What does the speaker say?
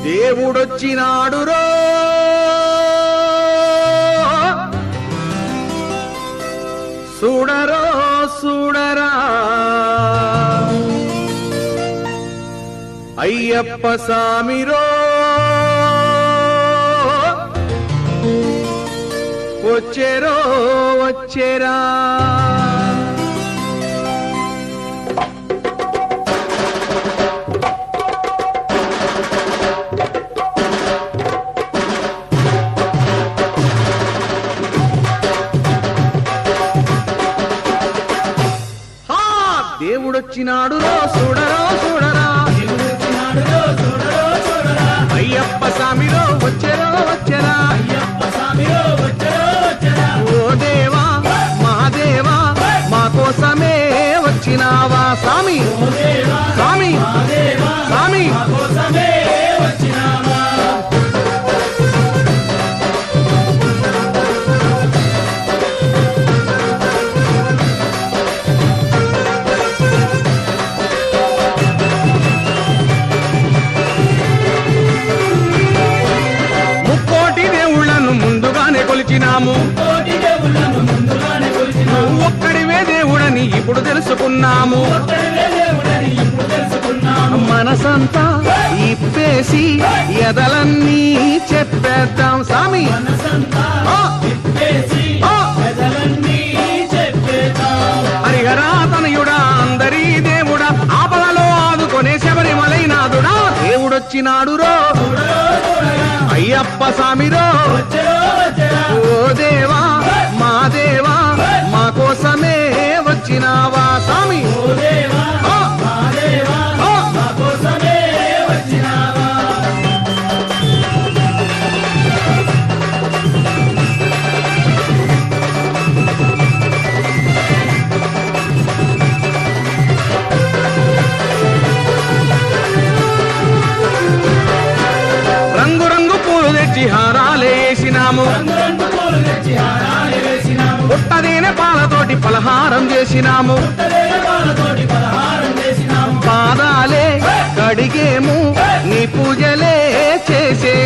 దేవుడొచ్చినాడురో చూడరో చూడరా అయ్యప్ప సామిరో వచ్చేరో వచ్చేరా దేవుడొచ్చినాడు చూడరో చూడరా అయ్యప్ప సామిరో వచ్చేరో వచ్చేరా ఓ దేవా మహాదేవా మా కోసమే వచ్చినావా స్వామి స్వామి స్వామి కొలిచినాము ఒక్కడివే దేవుడని ఇప్పుడు తెలుసుకున్నాము మనసంతా ఇప్పేసి ఎదలన్నీ చెప్పేద్దాం స్వామి హరిహరా తనయుడా అందరీ దేవుడా ఆపదలో ఆదుకొనే శబరిమలైనాథుడా దేవుడొచ్చినాడురో అయ్యప్ప స్వామిరో ఓ దేవా మా దేవా మా కోసమే వచ్చినావా స్వామి హారాలేసినాము పుట్టదేనే పాలతోటి పలహారం చేసినాము పాదాలే కడిగేము నీ పూజలే చేసే